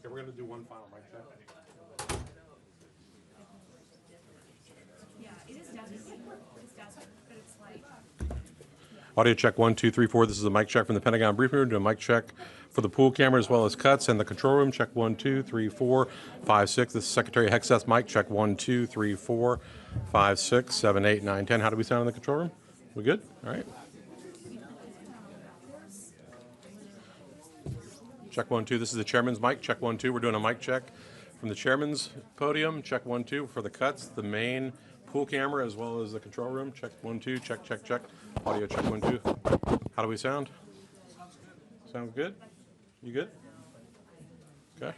Okay, we're going to do one final mic check. Yeah, it is desperate. It's desperate, but it's like. Audio check 1, 2, 3, 4. This is a mic check from the Pentagon briefing room. Do a mic check for the pool camera as well as cuts and the control room. Check 1, 2, 3, 4, 5, 6. This is Secretary Hegseth mic check 1, 2, 3, 4, 5, 6, 7, 8, 9, 10. How do we sound in the control room? We good? All right. Check 1, 2. This is the chairman's mic. Check 1, 2. We're doing a mic check from the chairman's podium. Check 1, 2 for the cuts, the main pool camera as well as the control room. Check 1, 2. Check, check, check. Audio check 1, 2. How do we sound? Sound good? You good? Okay.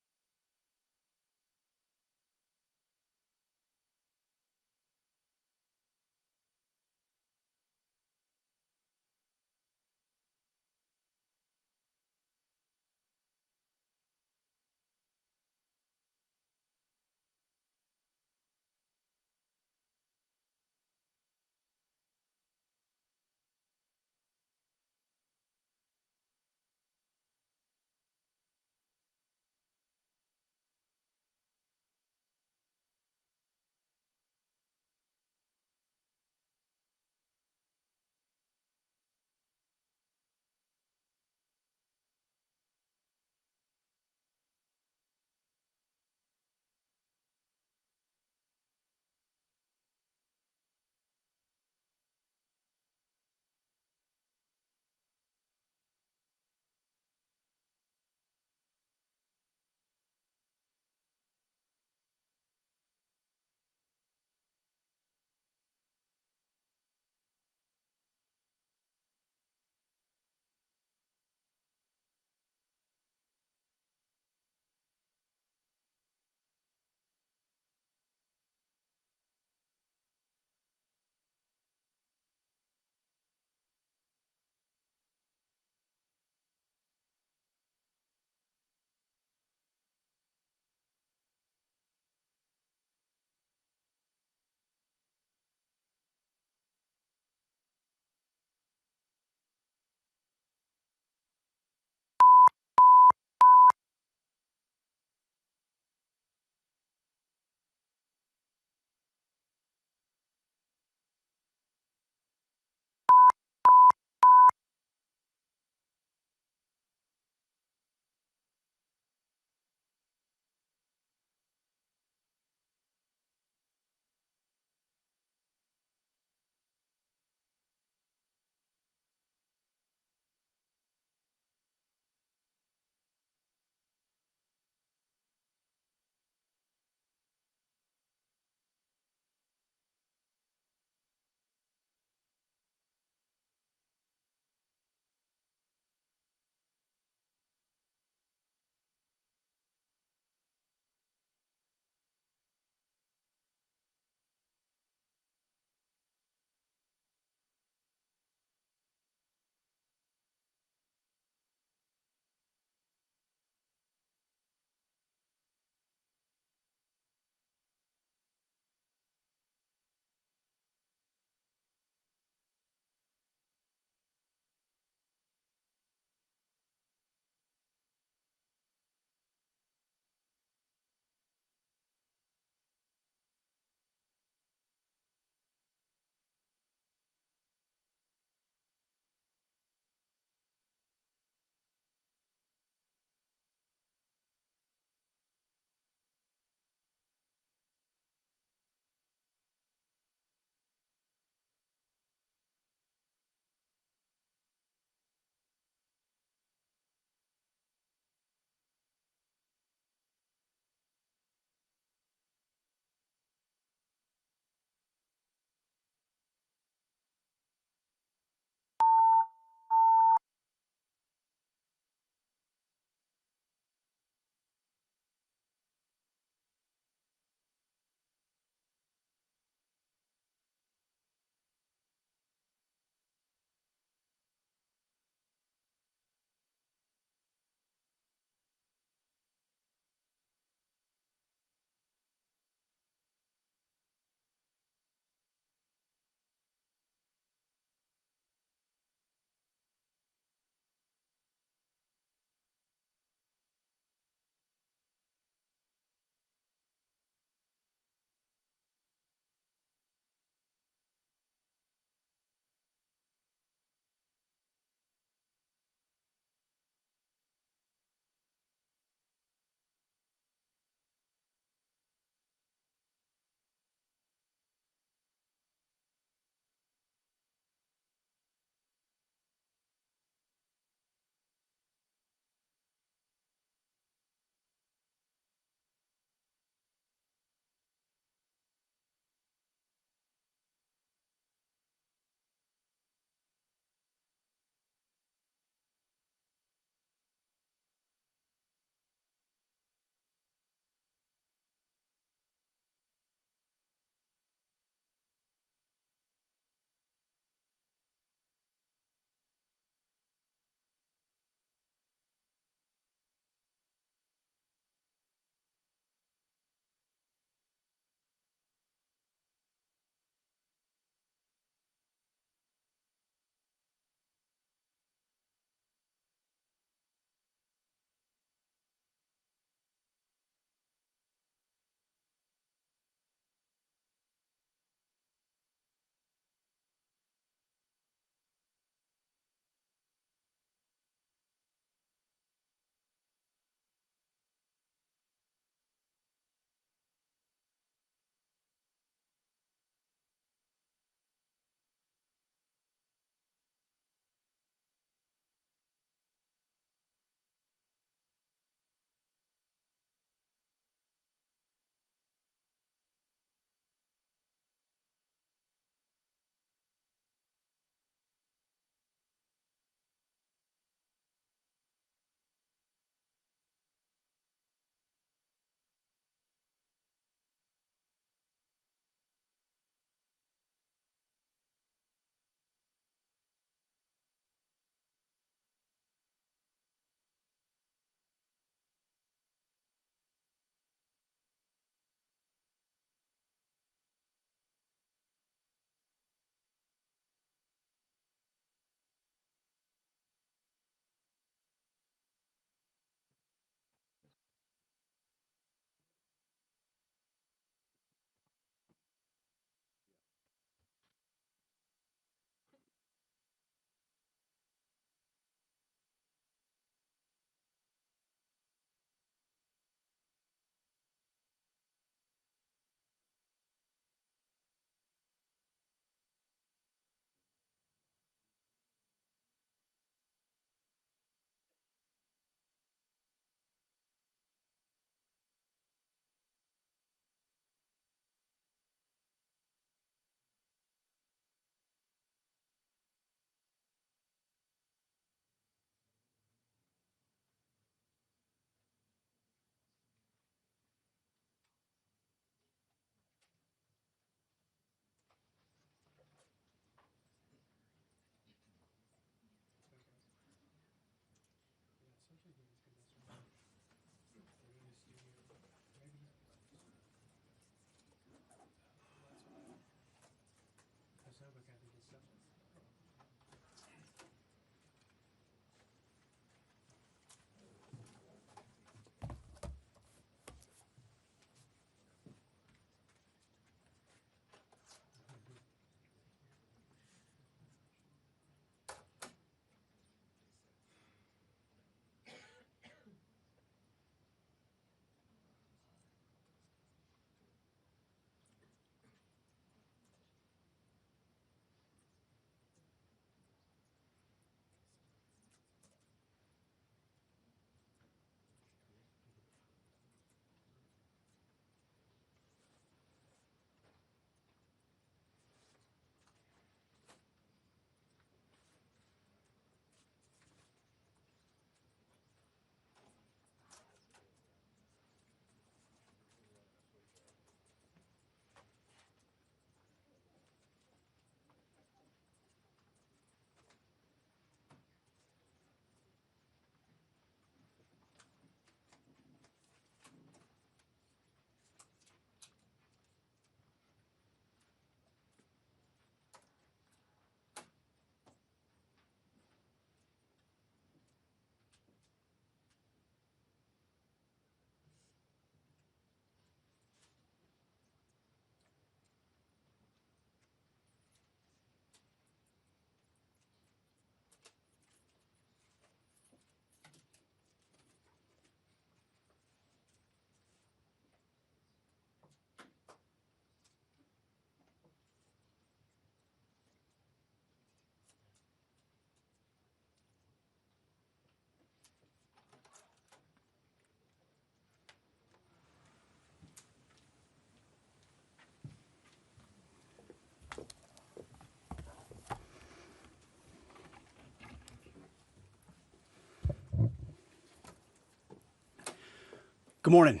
Good morning.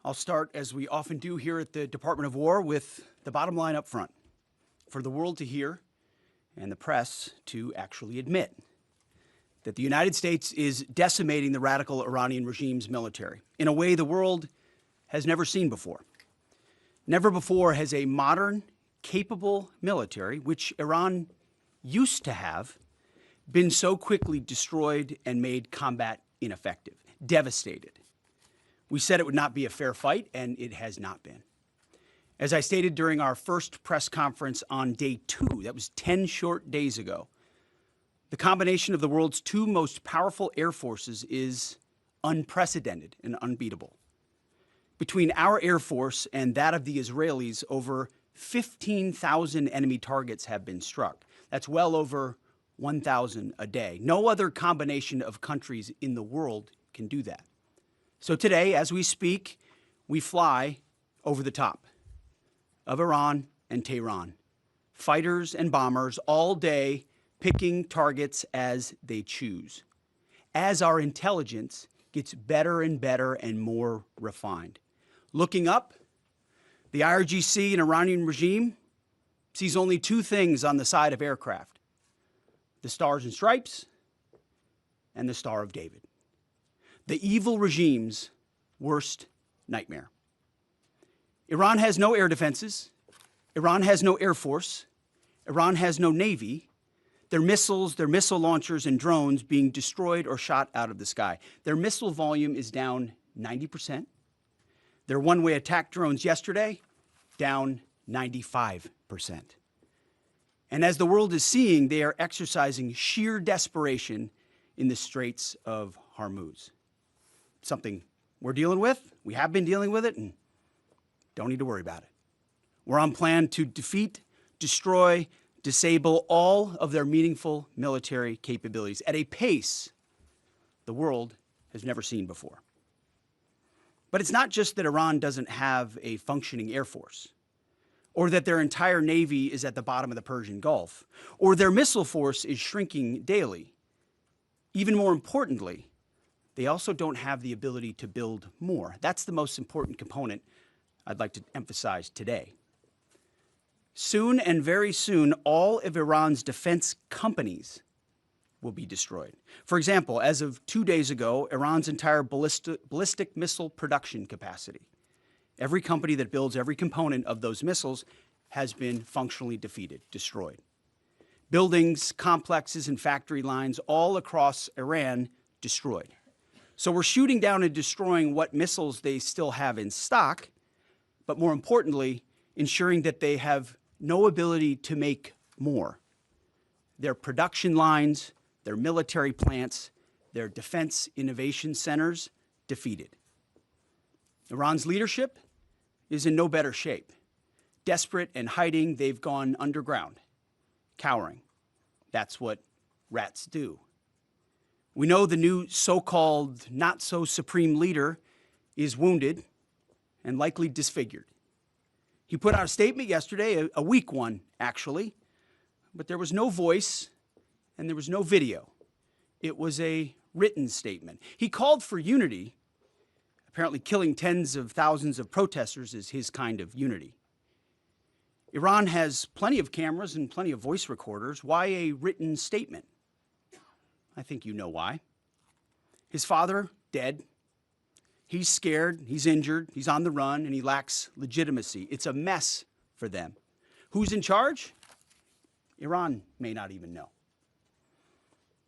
I'll start, as we often do here at the Department of War, with the bottom line up front for the world to hear and the press to actually admit that the United States is decimating the radical Iranian regime's military in a way the world has never seen before. Never before has a modern, capable military, which Iran used to have, been so quickly destroyed and made combat ineffective, devastated. We said it would not be a fair fight, and it has not been. As I stated during our first press conference on day 2, that was 10 short days ago, the combination of the world's 2 most powerful air forces is unprecedented and unbeatable. Between our Air Force and that of the Israelis, over 15,000 enemy targets have been struck. That's well over 1,000 a day. No other combination of countries in the world can do that. So today, as we speak, we fly over the top of Iran and Tehran. Fighters and bombers all day picking targets as they choose. As our intelligence gets better and better and more refined. Looking up, the IRGC and Iranian regime sees only 2 things on the side of aircraft: the Stars and Stripes and the Star of David. The evil regime's worst nightmare. Iran has no air defenses. Iran has no air force. Iran has no navy. Their missiles, their missile launchers and drones being destroyed or shot out of the sky. Their missile volume is down 90%. Their one-way attack drones yesterday, down 95%. And as the world is seeing, they are exercising sheer desperation in the Straits of Hormuz. Something we're dealing with, we have been dealing with it, and don't need to worry about it. We're on plan to defeat, destroy, disable all of their meaningful military capabilities at a pace the world has never seen before. But it's not just that Iran doesn't have a functioning air force, or that their entire navy is at the bottom of the Persian Gulf, or their missile force is shrinking daily. Even more importantly, they also don't have the ability to build more. That's the most important component I'd like to emphasize today. Soon and very soon, all of Iran's defense companies will be destroyed. For example, as of 2 days ago, Iran's entire ballistic missile production capacity, every company that builds every component of those missiles, has been functionally defeated, destroyed. Buildings, complexes, and factory lines all across Iran destroyed. So we're shooting down and destroying what missiles they still have in stock, but more importantly, ensuring that they have no ability to make more. Their production lines, their military plants, their defense innovation centers defeated. Iran's leadership is in no better shape. Desperate and hiding, they've gone underground, cowering. That's what rats do. We know the new so-called not-so-supreme leader is wounded and likely disfigured. He put out a statement yesterday, a weak one, actually, but there was no voice and there was no video. It was a written statement. He called for unity. Apparently killing tens of thousands of protesters is his kind of unity. Iran has plenty of cameras and plenty of voice recorders. Why a written statement? I think you know why. His father, dead. He's scared, he's injured, he's on the run, and he lacks legitimacy. It's a mess for them. Who's in charge? Iran may not even know.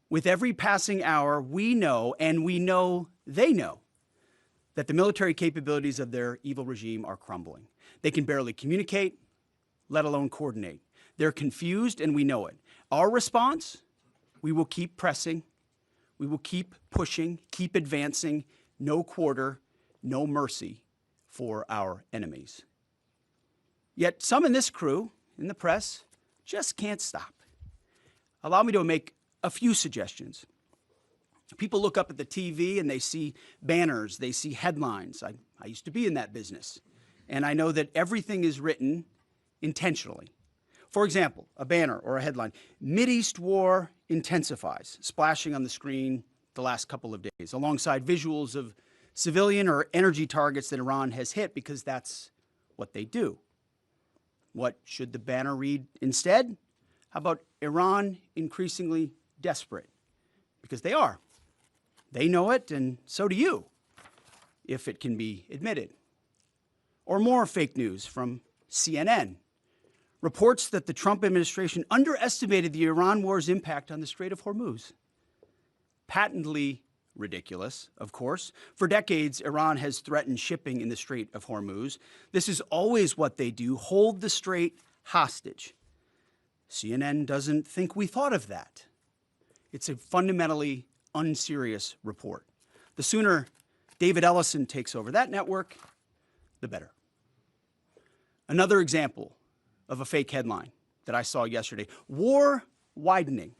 With every passing hour, we know, and we know they know, that the military capabilities of their evil regime are crumbling. They can barely communicate, let alone coordinate. They're confused, and we know it. Our response? We will keep pressing. We will keep pushing, keep advancing. No quarter, no mercy for our enemies. Yet some in this crew, in the press, just can't stop. Allow me to make a few suggestions. People look up at the TV and they see banners, they see headlines. I used to be in that business, and I know that everything is written intentionally. For example, a banner or a headline, Mideast war intensifies, splashing on the screen the last couple of days, alongside visuals of civilian or energy targets that Iran has hit, because that's what they do. What should the banner read instead? How about Iran increasingly desperate? Because they are. They know it, and so do you, if it can be admitted. Or more fake news from CNN. Reports that the Trump administration underestimated the Iran war's impact on the Strait of Hormuz. Patently ridiculous, of course. For decades, Iran has threatened shipping in the Strait of Hormuz. This is always what they do, hold the strait hostage. CNN doesn't think we thought of that. It's a fundamentally unserious report. The sooner David Ellison takes over that network, the better. Another example of a fake headline that I saw yesterday: war widening.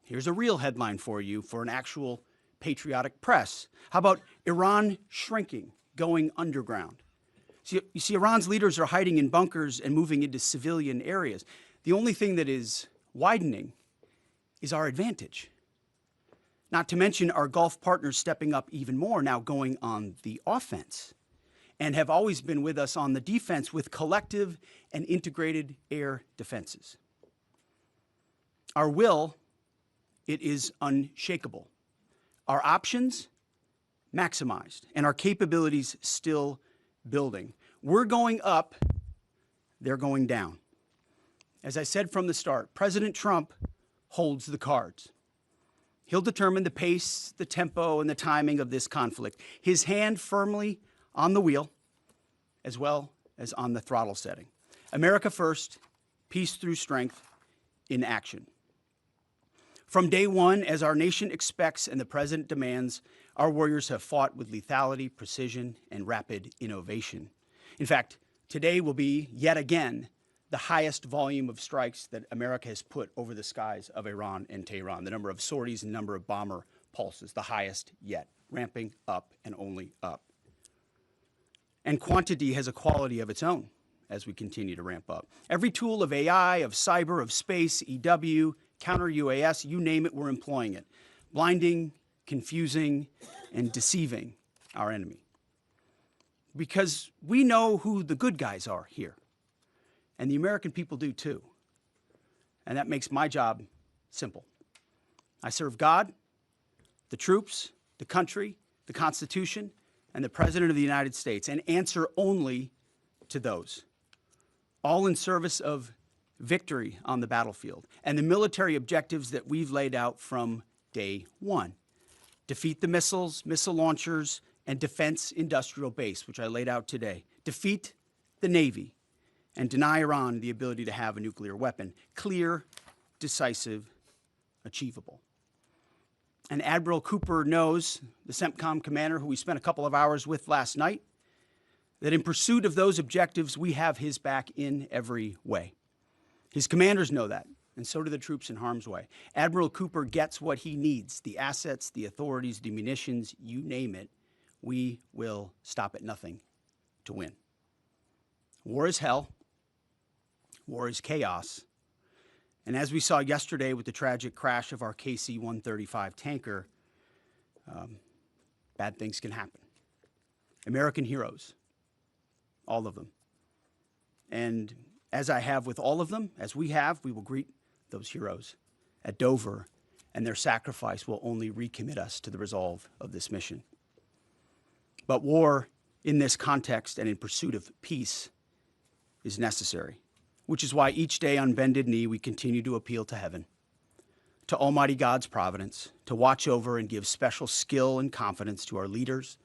Here's a real headline for you for an actual patriotic press. How about Iran shrinking, going underground? You see, Iran's leaders are hiding in bunkers and moving into civilian areas. The only thing that is widening is our advantage. Not to mention our Gulf partners stepping up even more, now going on the offense, and have always been with us on the defense with collective and integrated air defenses. Our will, it is unshakable. Our options, maximized, and our capabilities still building. We're going up, they're going down. As I said from the start, President Trump holds the cards. He'll determine the pace, the tempo, and the timing of this conflict. His hand firmly on the wheel, as well as on the throttle setting. America first, peace through strength, in action. From day one, as our nation expects and the President demands, our warriors have fought with lethality, precision, and rapid innovation. In fact, today will be, yet again, the highest volume of strikes that America has put over the skies of Iran and Tehran. The number of sorties and number of bomber pulses, the highest yet, ramping up and only up. And quantity has a quality of its own as we continue to ramp up. Every tool of AI, of cyber, of space, EW, counter-UAS, you name it, we're employing it. Blinding, confusing, and deceiving our enemy. Because we know who the good guys are here. And the American people do too. And that makes my job simple. I serve God, the troops, the country, the Constitution, and the President of the United States, and answer only to those. All in service of victory on the battlefield and the military objectives that we've laid out from day one. Defeat the missiles, missile launchers, and defense industrial base, which I laid out today. Defeat the Navy and deny Iran the ability to have a nuclear weapon. Clear, decisive, achievable. And Admiral Cooper knows, the CENTCOM commander who we spent a couple of hours with last night, that in pursuit of those objectives, we have his back in every way. His commanders know that, and so do the troops in harm's way. Admiral Cooper gets what he needs, the assets, the authorities, the munitions, you name it. We will stop at nothing to win. War is hell. War is chaos. And as we saw yesterday with the tragic crash of our KC-135 tanker, bad things can happen. American heroes, all of them. And as I have with all of them, as we have, we will greet those heroes at Dover, and their sacrifice will only recommit us to the resolve of this mission. But war in this context and in pursuit of peace is necessary, which is why each day on bended knee we continue to appeal to heaven, to Almighty God's providence, to watch over and give special skill and confidence to our leaders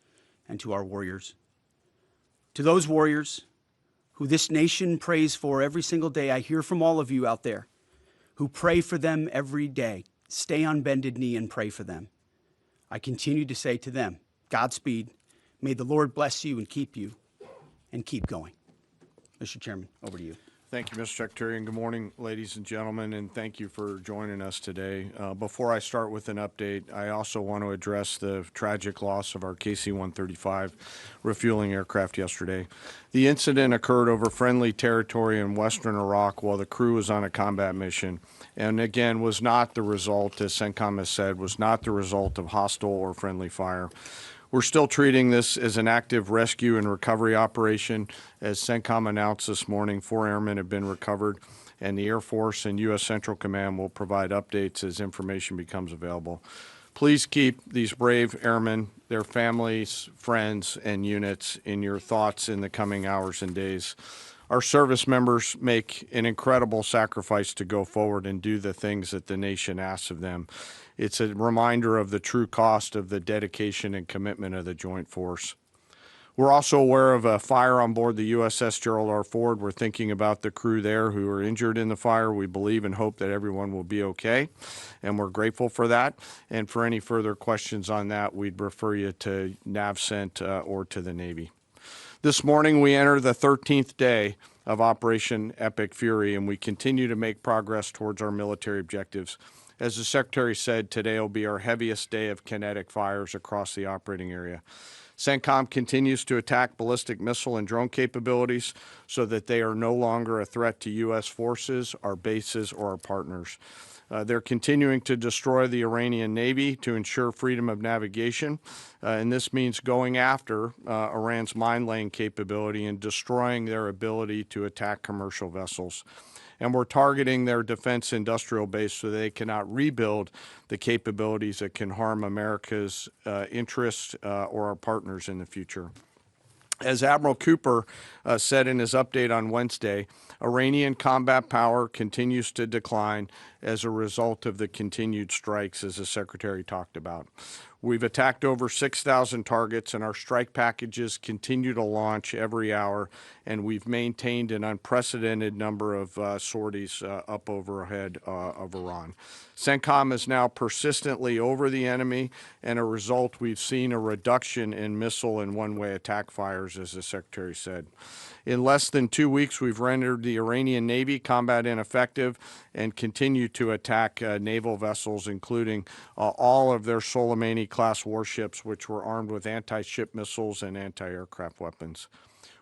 and to our warriors. To those warriors who this nation prays for every single day, I hear from all of you out there who pray for them every day. Stay on bended knee and pray for them. I continue to say to them, Godspeed. May the Lord bless you and keep going. Mr. Chairman, over to you. Thank you, Mr. Secretary, and good morning, ladies and gentlemen, and thank you for joining us today. Before I start with an update, I also want to address the tragic loss of our KC-135 refueling aircraft yesterday. The incident occurred over friendly territory in western Iraq while the crew was on a combat mission, and again was not the result, as CENTCOM has said, was not the result of hostile or friendly fire. We're still treating this as an active rescue and recovery operation. As CENTCOM announced this morning, 4 airmen have been recovered, and the Air Force and U.S. Central Command will provide updates as information becomes available. Please keep these brave airmen, their families, friends, and units in your thoughts in the coming hours and days. Our service members make an incredible sacrifice to go forward and do the things that the nation asks of them. It's a reminder of the true cost of the dedication and commitment of the Joint Force. We're also aware of a fire on board the USS Gerald R. Ford. We're thinking about the crew there who are injured in the fire. We believe and hope that everyone will be okay, and we're grateful for that. And for any further questions on that, we'd refer you to NAVCENT or to the Navy. This morning, we enter the 13th day of Operation Epic Fury, and we continue to make progress towards our military objectives. As the Secretary said, today will be our heaviest day of kinetic fires across the operating area. CENTCOM continues to attack ballistic missile and drone capabilities so that they are no longer a threat to U.S. forces, our bases, or our partners. They're continuing to destroy the Iranian Navy to ensure freedom of navigation, and this means going after Iran's mine-laying capability and destroying their ability to attack commercial vessels. And we're targeting their defense industrial base so they cannot rebuild the capabilities that can harm America's interests or our partners in the future. As Admiral Cooper said in his update on Wednesday, Iranian combat power continues to decline as a result of the continued strikes, as the Secretary talked about. We've attacked over 6,000 targets, and our strike packages continue to launch every hour, and we've maintained an unprecedented number of sorties up overhead of Iran. CENTCOM is now persistently over the enemy, and a result, we've seen a reduction in missile and one-way attack fires, as the Secretary said. In less than 2 weeks, we've rendered the Iranian Navy combat ineffective and continue to attack naval vessels, including all of their Soleimani-class warships, which were armed with anti-ship missiles and anti-aircraft weapons.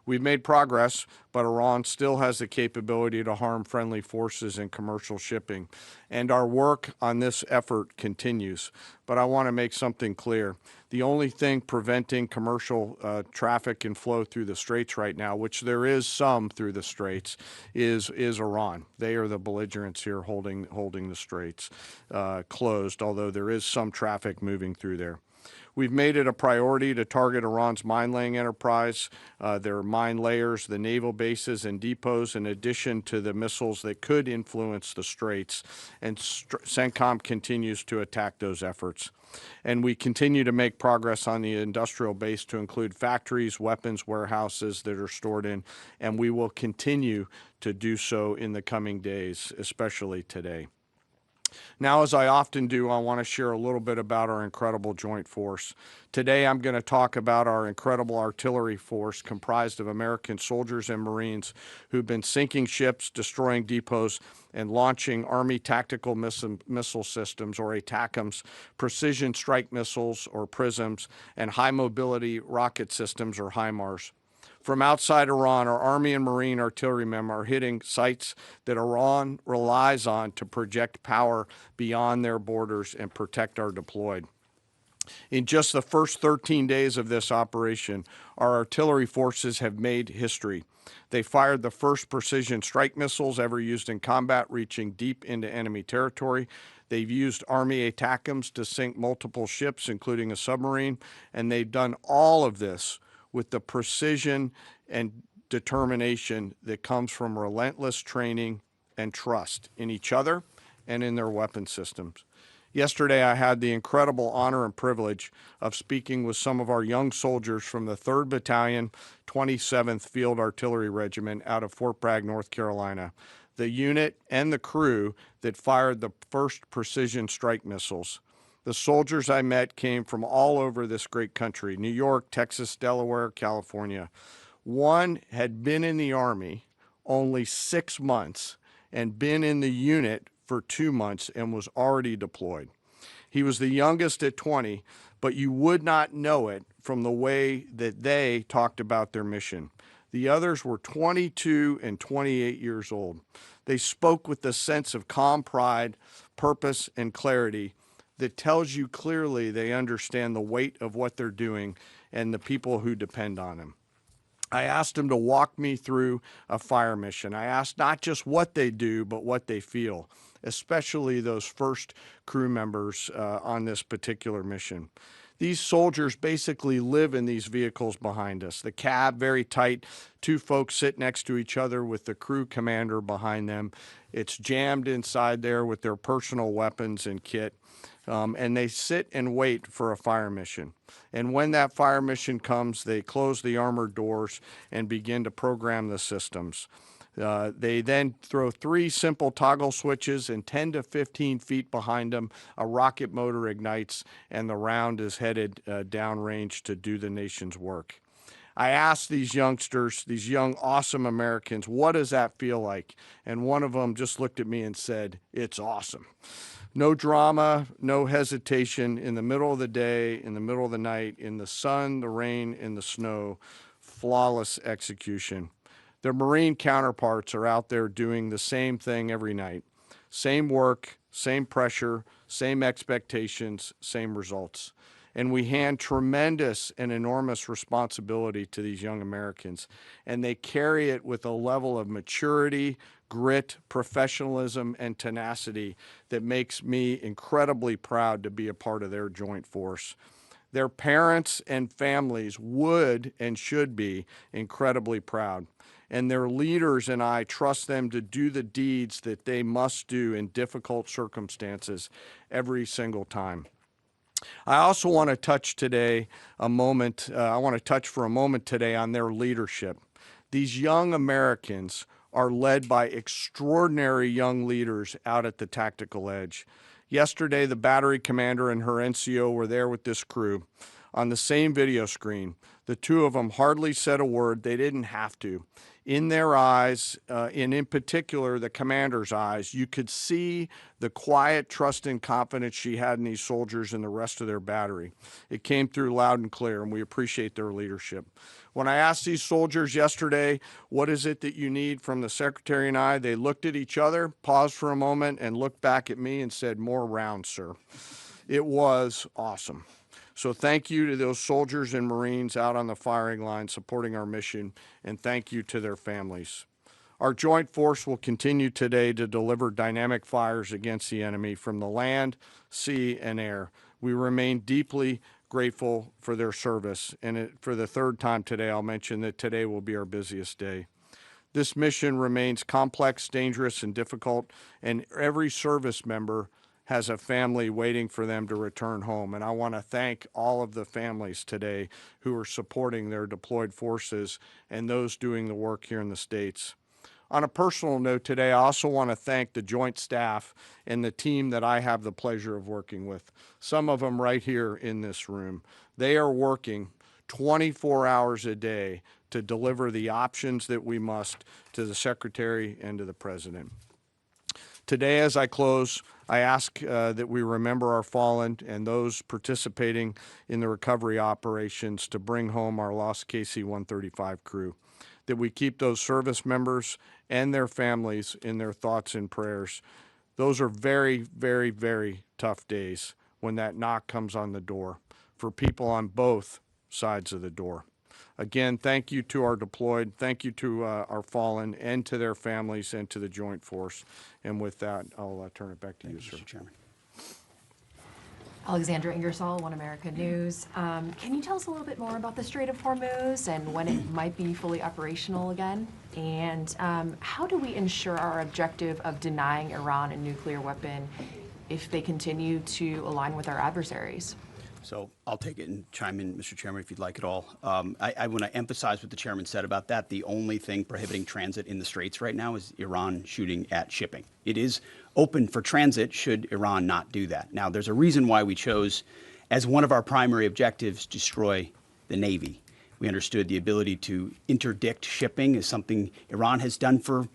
We've made progress, but Iran still has the capability to harm friendly forces and commercial shipping, and our work on this effort continues. But I want to make something clear. The only thing preventing commercial traffic and flow through the Straits right now, which there is some through the Straits, is Iran. They are the belligerents here holding the Straits closed, although there is some traffic moving through there. We've made it a priority to target Iran's mine-laying enterprise, their mine layers, the naval bases and depots, in addition to the missiles that could influence the Straits, and CENTCOM continues to attack those efforts. And we continue to make progress on the industrial base to include factories, weapons, warehouses that are stored in, and we will continue to do so in the coming days, especially today. Now, as I often do, I want to share a little bit about our incredible joint force. Today, I'm going to talk about our incredible artillery force comprised of American soldiers and Marines who've been sinking ships, destroying depots, and launching Army Tactical Missile Systems, or ATACMS, precision strike missiles, or PrSMs, and high-mobility rocket systems, or HIMARS. From outside Iran, our Army and Marine artillerymen are hitting sites that Iran relies on to project power beyond their borders and protect our deployed. In just the first 13 days of this operation, our artillery forces have made history. They fired the first precision strike missiles ever used in combat, reaching deep into enemy territory. They've used Army ATACMS to sink multiple ships, including a submarine, and they've done all of this with the precision and determination that comes from relentless training and trust in each other and in their weapon systems. Yesterday, I had the incredible honor and privilege of speaking with some of our young soldiers from the 3rd Battalion, 27th Field Artillery Regiment out of Fort Bragg, North Carolina, the unit and the crew that fired the first precision strike missiles. The soldiers I met came from all over this great country: New York, Texas, Delaware, California. One had been in the Army, only 6 months and been in the unit for 2 months and was already deployed. He was the youngest at 20, but you would not know it from the way that they talked about their mission. The others were 22 and 28 years old. They spoke with a sense of calm pride, purpose, and clarity that tells you clearly they understand the weight of what they're doing and the people who depend on them. I asked them to walk me through a fire mission. I asked not just what they do, but what they feel, especially those first crew members on this particular mission. These soldiers basically live in these vehicles behind us. The cab, very tight, 2 folks sit next to each other with the crew commander behind them. It's jammed inside there with their personal weapons and kit. And they sit and wait for a fire mission. And when that fire mission comes, they close the armored doors and begin to program the systems. They then throw 3 simple toggle switches, and 10 to 15 feet behind them, a rocket motor ignites, and the round is headed downrange to do the nation's work. I asked these youngsters, these young, awesome Americans, what does that feel like? And one of them just looked at me and said, "It's awesome." No drama, no hesitation, in the middle of the day, in the middle of the night, in the sun, the rain, in the snow, flawless execution. Their Marine counterparts are out there doing the same thing every night. Same work, same pressure, same expectations, same results. And we hand tremendous and enormous responsibility to these young Americans, and they carry it with a level of maturity, grit, professionalism, and tenacity that makes me incredibly proud to be a part of their joint force. Their parents and families would and should be incredibly proud, and their leaders and I trust them to do the deeds that they must do in difficult circumstances every single time. I also want to touch today I want to touch for a moment today on their leadership. These young Americans are led by extraordinary young leaders out at the tactical edge. Yesterday, the battery commander and her NCO were there with this crew on the same video screen. The 2 of them hardly said a word. They didn't have to. In their eyes, and in particular the commander's eyes, you could see the quiet trust and confidence she had in these soldiers and the rest of their battery. It came through loud and clear, and we appreciate their leadership. When I asked these soldiers yesterday, what is it that you need from the Secretary and I, they looked at each other, paused for a moment, and looked back at me and said, "More rounds, sir." It was awesome. So thank you to those soldiers and Marines out on the firing line supporting our mission, and thank you to their families. Our joint force will continue today to deliver dynamic fires against the enemy from the land, sea, and air. We remain deeply grateful for their service, and for the 3rd time today, I'll mention that today will be our busiest day. This mission remains complex, dangerous, and difficult, and every service member has a family waiting for them to return home. And I want to thank all of the families today who are supporting their deployed forces and those doing the work here in the States. On a personal note today, I also want to thank the Joint Staff and the team that I have the pleasure of working with, some of them right here in this room. They are working 24 hours a day to deliver the options that we must to the Secretary and to the President. Today, as I close, I ask that we remember our fallen and those participating in the recovery operations to bring home our lost KC-135 crew, that we keep those service members and their families in their thoughts and prayers. Those are very, very, very tough days when that knock comes on the door for people on both sides of the door. Again, thank you to our deployed, thank you to our fallen, and to their families, and to the Joint Force. And with that, I'll turn it back to you, sir. Mr. Chairman. Alexandra Ingersoll, One America News. Can you tell us a little bit more about the Strait of Hormuz and when it might be fully operational again? And how do we ensure our objective of denying Iran a nuclear weapon if they continue to align with our adversaries? So I'll take it and chime in, Mr. Chairman, if you'd like it all. I want to emphasize what the chairman said about that. The only thing prohibiting transit in the Straits right now is Iran shooting at shipping. It is open for transit should Iran not do that. Now, there's a reason why we chose as one of our primary objectives destroy the Navy. We understood the ability to interdict shipping is something Iran has done for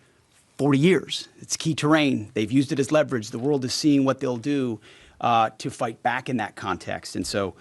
40 years. It's key terrain. They've used it as leverage. The world is seeing what they'll do to fight back in that context. And so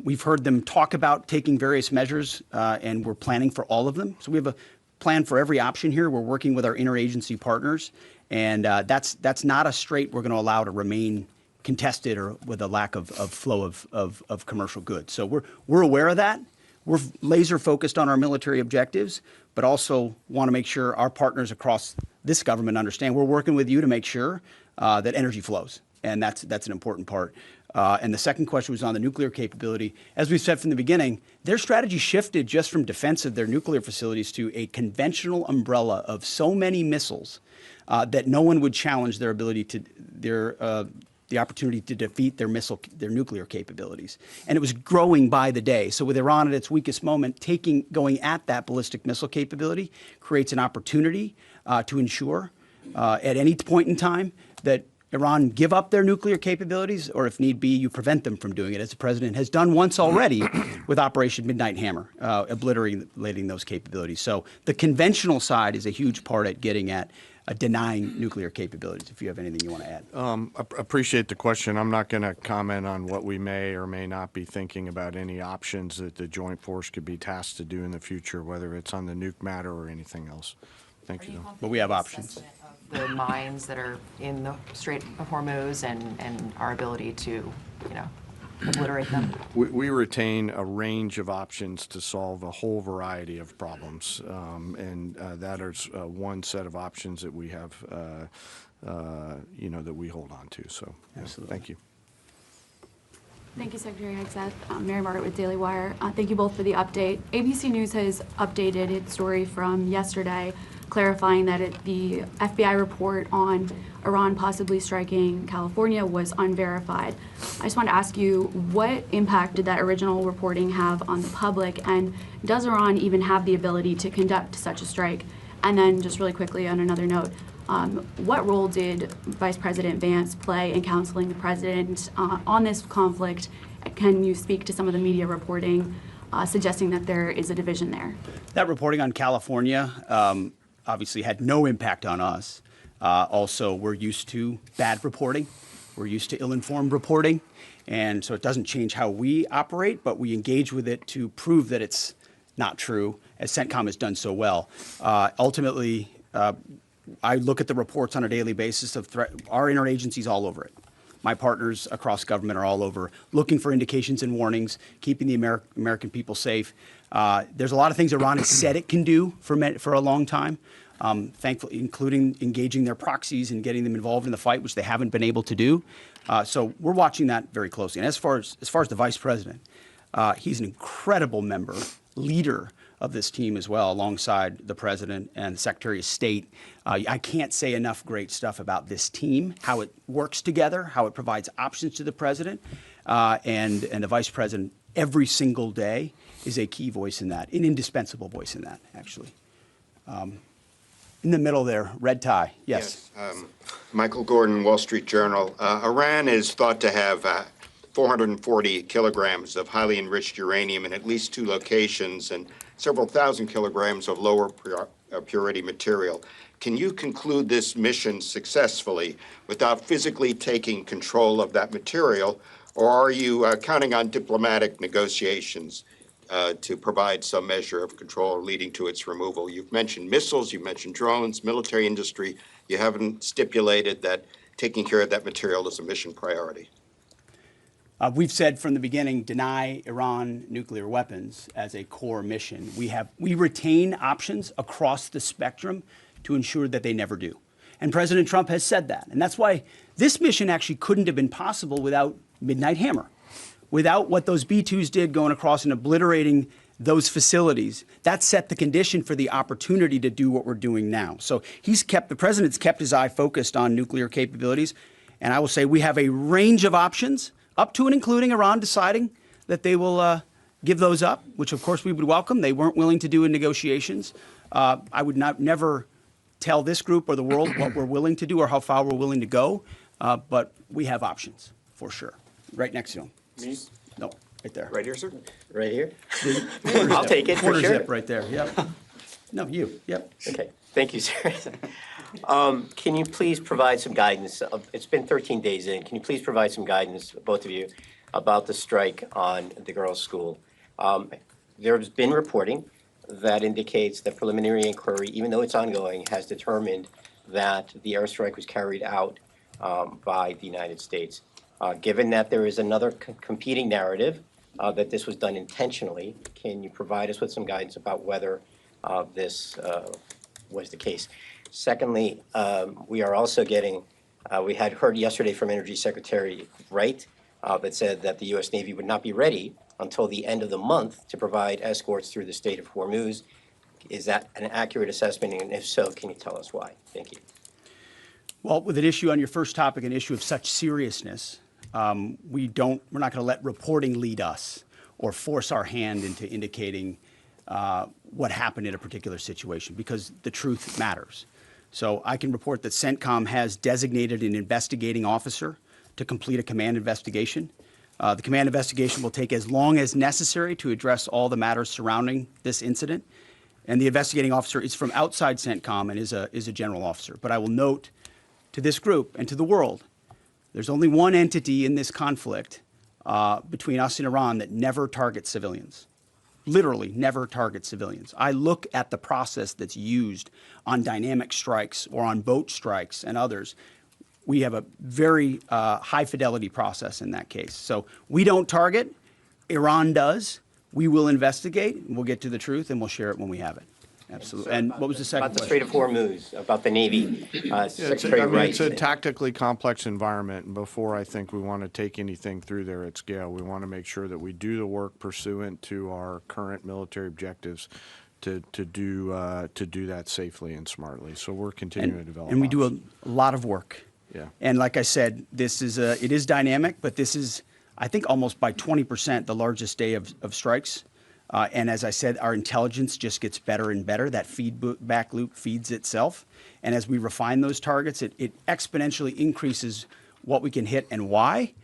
we've heard them talk about taking various measures, and we're planning for all of them. So we have a plan for every option here. We're working with our interagency partners, and that's not a strait we're going to allow to remain contested or with a lack of flow of commercial goods. So we're aware of that. We're laser focused on our military objectives, but also want to make sure our partners across this government understand we're working with you to make sure that energy flows. And that's an important part. And the second question was on the nuclear capability. As we've said from the beginning, their strategy shifted just from defense of their nuclear facilities to a conventional umbrella of so many missiles that no one would challenge their ability to the opportunity to defeat their nuclear capabilities. And it was growing by the day. So with Iran at its weakest moment, going at that ballistic missile capability creates an opportunity to ensure at any point in time that Iran give up their nuclear capabilities, or if need be, you prevent them from doing it, as the president has done once already with Operation Midnight Hammer, obliterating those capabilities. So the conventional side is a huge part at getting at denying nuclear capabilities, if you have anything you want to add. Appreciate the question. I'm not going to comment on what we may or may not be thinking about any options that the Joint Force could be tasked to do in the future, whether it's on the nuke matter or anything else. Thank you. But we have options. The mines that are in the Strait of Hormuz and our ability to, obliterate them? We retain a range of options to solve a whole variety of problems, and that is one set of options that we have, that we hold on to. So, Absolutely. Thank you. Thank you, Secretary Hegseth. Mary Margaret with Daily Wire. Thank you both for the update. ABC News has updated its story from yesterday, clarifying that the FBI report on Iran possibly striking California was unverified. I just want to ask you, what impact did that original reporting have on the public, and does Iran even have the ability to conduct such a strike? And then just really quickly on another note, what role did Vice President Vance play in counseling the president on this conflict? Can you speak to some of the media reporting suggesting that there is a division there? That reporting on California obviously had no impact on us. Also, we're used to bad reporting. We're used to ill-informed reporting. And so it doesn't change how we operate, but we engage with it to prove that it's not true, as CENTCOM has done so well. Ultimately, I look at the reports on a daily basis of our interagencies all over it. My partners across government are all over, looking for indications and warnings, keeping the American people safe. There's a lot of things Iran has said it can do for a long time, thankfully, including engaging their proxies and getting them involved in the fight, which they haven't been able to do. So we're watching that very closely. And as far as the vice president, he's an incredible member, leader of this team as well, alongside the president and the Secretary of State. I can't say enough great stuff about this team, how it works together, how it provides options to the president, and the vice president every single day is a key voice in that, an indispensable voice in that, actually. In the middle there, red tie, yes. Michael Gordon, Wall Street Journal. Iran is thought to have 440 kilograms of highly enriched uranium in at least 2 locations and several thousand kilograms of lower purity material. Can you conclude this mission successfully without physically taking control of that material, or are you counting on diplomatic negotiations to provide some measure of control leading to its removal? You've mentioned missiles, you've mentioned drones, military industry. You haven't stipulated that taking care of that material is a mission priority. We've said from the beginning, deny Iran nuclear weapons as a core mission. We retain options across the spectrum to ensure that they never do. And President Trump has said that. And that's why this mission actually couldn't have been possible without Midnight Hammer, without what those B-2s did going across and obliterating those facilities. That set the condition for the opportunity to do what we're doing now. So the president's kept his eye focused on nuclear capabilities. And I will say we have a range of options, up to and including Iran deciding that they will give those up, which of course we would welcome. They weren't willing to do in negotiations. I would never tell this group or the world what we're willing to do or how far we're willing to go, but we have options for sure. Right next to him. Me? No. Right there. Right here, sir. Right here? I'll take it for Quarter sure. zip right there, yep. No, you, yep. Okay, thank you, sir. Can you please provide some guidance? It's been 13 days in. Can you please provide some guidance, both of you, about the strike on the girls' school? There's been reporting that indicates the preliminary inquiry, even though it's ongoing, has determined that the airstrike was carried out by the United States. Given that there is another competing narrative that this was done intentionally, can you provide us with some guidance about whether this was the case? Secondly, we are also getting, we had heard yesterday from Energy Secretary Wright that said that the U.S. Navy would not be ready until the end of the month to provide escorts through the Strait of Hormuz. Is that an accurate assessment? And if so, can you tell us why? Thank you. Well, with an issue on your first topic, an issue of such seriousness, we're not going to let reporting lead us or force our hand into indicating what happened in a particular situation, because the truth matters. So I can report that CENTCOM has designated an investigating officer to complete a command investigation. The command investigation will take as long as necessary to address all the matters surrounding this incident. And the investigating officer is from outside CENTCOM and is a general officer. But I will note to this group and to the world, there's only one entity in this conflict between us and Iran that never targets civilians. Literally never targets civilians. I look at the process that's used on dynamic strikes or on boat strikes and others. We have a very high fidelity process in that case. So we don't target, Iran does. We will investigate, and we'll get to the truth, and we'll share it when we have it. Absolutely. And what was the second About the question? Strait of Hormuz, about the Navy, Secretary I mean, Wright. it's a tactically complex environment, and before I think we want to take anything through there at scale, we want to make sure that we do the work pursuant to our current military objectives to do that safely and smartly. So we're continuing to develop. And we do a options. lot of work. Yeah. And like I said, it is dynamic, but this is, I think, almost by 20% the largest day of strikes. And as I said, our intelligence just gets better and better. That feedback loop feeds itself. And as we refine those targets, it exponentially increases what we can hit and why,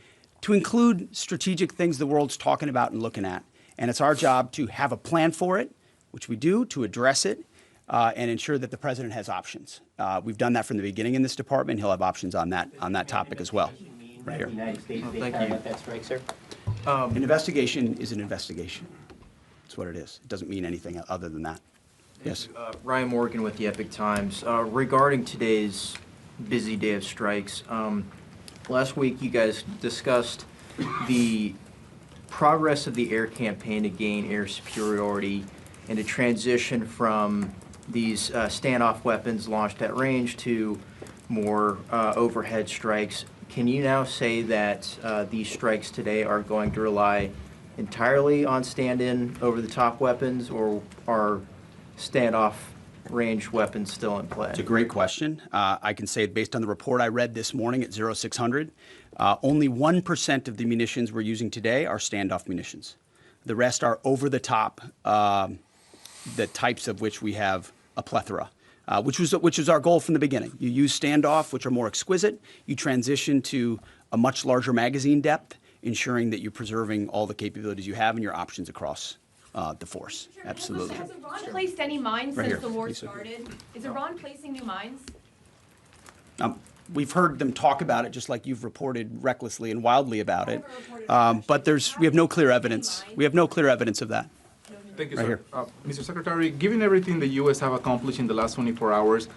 to include strategic things the world's talking about and looking at. And it's our job to have a plan for it, which we do, to address it, and ensure that the president has options. We've done that from the beginning in this department. He'll have options on that topic as well. Right here. The United States, they thank carried you. out that strike, sir? An investigation is an investigation. That's what it is. It doesn't mean anything other than that. Yes. Ryan Morgan with the Epic Times. Regarding today's busy day of strikes, last week you guys discussed the progress of the air campaign to gain air superiority and to transition from these standoff weapons launched at range to more overhead strikes. Can you now say that these strikes today are going to rely entirely on stand-in over-the-top weapons, or are standoff range weapons still in play? It's a great question. I can say, based on the report I read this morning at 0600, only 1% of the munitions we're using today are standoff munitions. The rest are over-the-top, the types of which we have a plethora, which was our goal from the beginning. You use standoff, which are more exquisite. You transition to a much larger magazine depth, ensuring that you're preserving all the capabilities you have and your options across the force. Absolutely. Has Iran placed any mines Right since here, the war Lisa. started? Is Iran placing new mines? We've heard them talk about it, just like you've reported recklessly and wildly about it. Never reported But we have no clear evidence. We have no clear evidence of that. Thank you, Right sir. here. Mr. Secretary, given everything the U.S. have accomplished in the last 24 hours,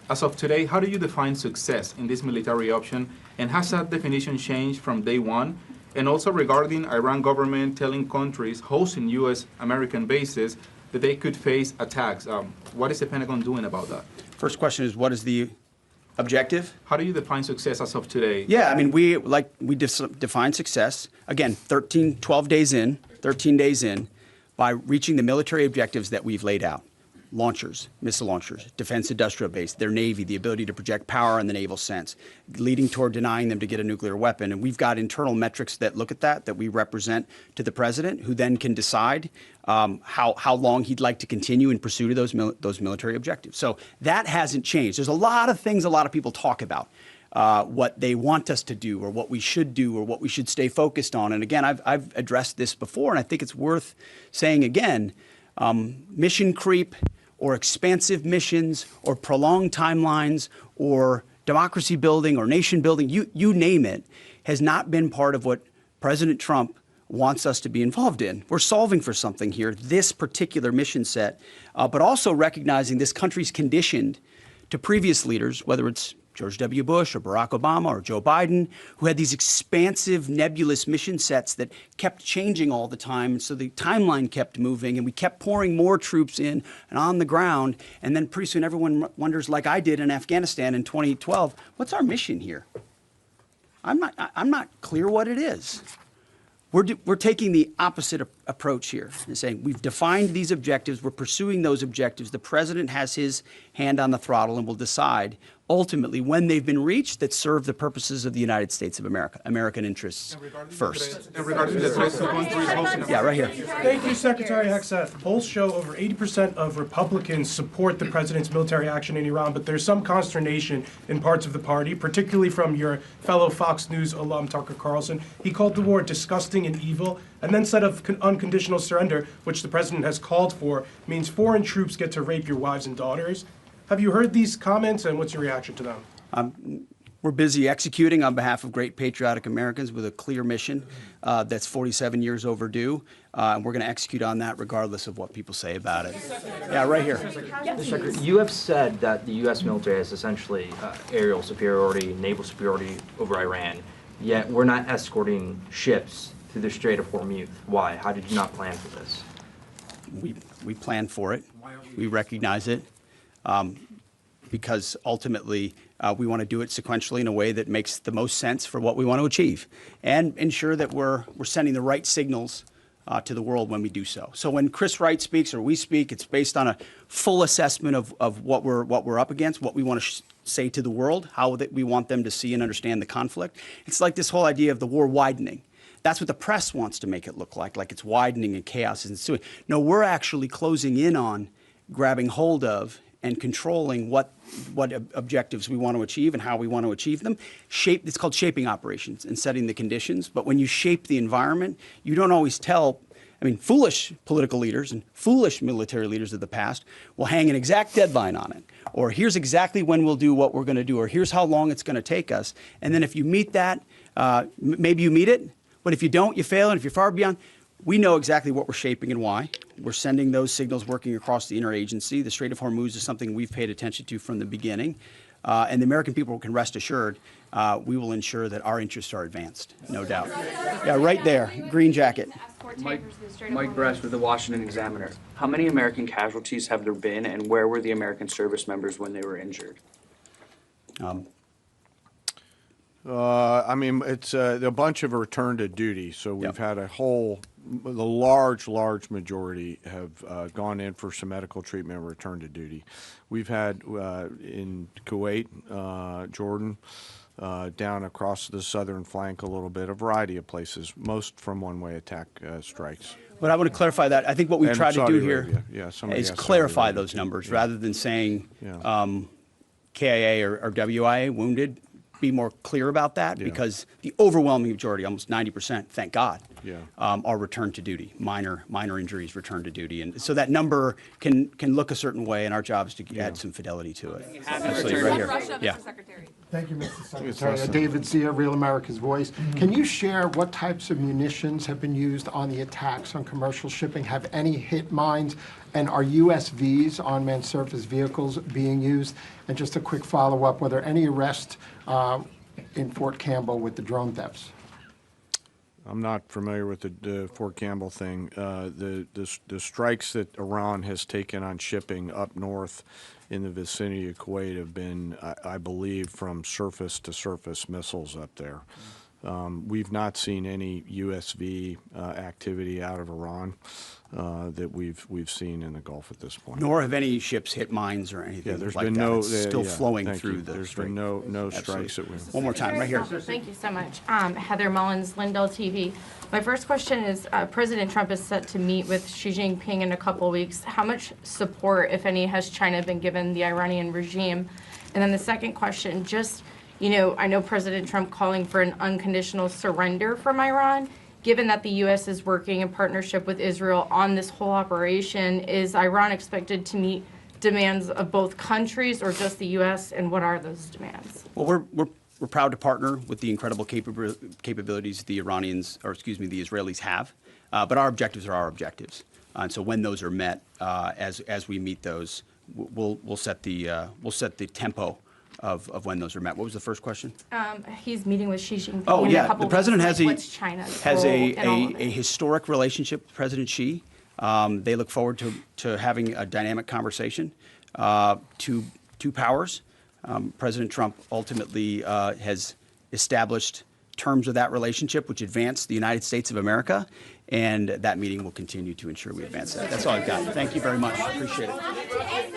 as of today, how do you define success in this military option? And has that definition changed from day one? And also regarding Iran government telling countries hosting U.S. American bases that they could face attacks, what is the Pentagon doing about that? First question is, what is the objective? How do you define success as of today? Yeah, I mean, we define success, again, 13 days in, by reaching the military objectives that we've laid out. Launchers, missile launchers, defense industrial base, their Navy, the ability to project power in the naval sense, leading toward denying them to get a nuclear weapon. And we've got internal metrics that look at that we represent to the president, who then can decide how long he'd like to continue in pursuit of those military objectives. So that hasn't changed. There's a lot of things a lot of people talk about. what they want us to do or what we should do or what we should stay focused on. And again, I've addressed this before, and I think it's worth saying again, mission creep or expansive missions or prolonged timelines or democracy building or nation building, you name it, has not been part of what President Trump wants us to be involved in. We're solving for something here, this particular mission set, but also recognizing this country's conditioned to previous leaders, whether it's George W. Bush or Barack Obama or Joe Biden, who had these expansive, nebulous mission sets that kept changing all the time. And so the timeline kept moving, and we kept pouring more troops in and on the ground. And then pretty soon everyone wonders, like I did in Afghanistan in 2012, what's our mission here? I'm not clear what it is. We're taking the opposite approach here and saying we've defined these objectives, we're pursuing those objectives. The president has his hand on the throttle and will decide ultimately when they've been reached that serve the purposes of the United States of America, American interests first. And regarding the threats to countries, Yeah, right here. Thank you, Secretary Hegseth. Polls show over 80% of Republicans support the president's military action in Iran, but there's some consternation in parts of the party, particularly from your fellow Fox News alum, Tucker Carlson. He called the war disgusting and evil, and then said of unconditional surrender, which the president has called for, means foreign troops get to rape your wives and daughters. Have you heard these comments, and what's your reaction to them? We're busy executing on behalf of great patriotic Americans with a clear mission that's 47 years overdue, and we're going to execute on that regardless of what people say about it. Yeah, right here. Secretary, you have said that the U.S. military has essentially aerial superiority, naval superiority over Iran, yet we're not escorting ships through the Strait of Hormuz. Why? How did you not plan for this? We planned for it. We recognize it. Because ultimately we want to do it sequentially in a way that makes the most sense for what we want to achieve and ensure that we're sending the right signals to the world when we do so. So when Chris Wright speaks or we speak, it's based on a full assessment of what we're up against, what we want to say to the world, how that we want them to see and understand the conflict. It's like this whole idea of the war widening. That's what the press wants to make it look like it's widening and chaos is ensuing. No, we're actually closing in on grabbing hold of and controlling what objectives we want to achieve and how we want to achieve them. It's called shaping operations and setting the conditions. But when you shape the environment, you don't always tell. I mean, foolish political leaders and foolish military leaders of the past will hang an exact deadline on it. Or here's exactly when we'll do what we're going to do. Or here's how long it's going to take us. And then if you meet that, maybe you meet it. But if you don't, you fail. And if you're far beyond, we know exactly what we're shaping and why. We're sending those signals working across the interagency. The Strait of Hormuz is something we've paid attention to from the beginning. And the American people can rest assured we will ensure that our interests are advanced, no doubt. Yeah, right there, green jacket. Mike Bress with the Washington Examiner. How many American casualties have there been, and where were the American service members when they were injured? I mean, it's a bunch of return to duty. So we've had the large majority have gone in for some medical treatment and return to duty. We've had in Kuwait, Jordan, down across the southern flank a little bit, a variety of places, most from one-way attack strikes. But I want to clarify that. I think what we've tried to do here is clarify those Arabia. numbers rather than saying KIA or WIA wounded. Be more clear about that because the overwhelming majority, almost 90%, thank God, are returned to duty. Minor injuries returned to duty, and so that number can look a certain way, and our job is to add some fidelity to it. Absolutely, right here. Yeah. Thank you, Mr. Secretary. David Zia, Real America's Voice. Can you share what types of munitions have been used on the attacks on commercial shipping? Have any hit mines? And are USVs, unmanned surface vehicles, being used? And just a quick follow-up, were there any arrests in Fort Campbell with the drone thefts? I'm not familiar with the Fort Campbell thing. The strikes that Iran has taken on shipping up north in the vicinity of Kuwait have been, I believe, from surface-to-surface missiles up there. We've not seen any USV activity out of Iran that we've seen in the Gulf at this point. Nor have any ships hit mines or anything there's like been that. no, It's still flowing through you. the There's strait. been no strikes that we. One more time, right here. Thank you so much. Heather Mullins, Lindell TV. My first question is, President Trump is set to meet with Xi Jinping in a couple weeks. How much support, if any, has China been given the Iranian regime? And then the second question, just You know, I know President Trump calling for an unconditional surrender from Iran. Given that the U.S. is working in partnership with Israel on this whole operation, is Iran expected to meet demands of both countries or just the U.S., and what are those demands? Well, we're proud to partner with the incredible capabilities the Israelis have, but our objectives are our objectives. And so when those are met, as we meet those, we'll set the tempo of when those are met. What was the first question? He's meeting with Xi Jinping Oh, in a yeah. couple The president weeks. has a What's China's has role in all of a it? historic relationship with President Xi. They look forward to having a dynamic conversation. Two powers. President Trump ultimately has established terms of that relationship, which advance the United States of America, and that meeting will continue to ensure we advance that. That's all I've got. Thank you very much. Appreciate it.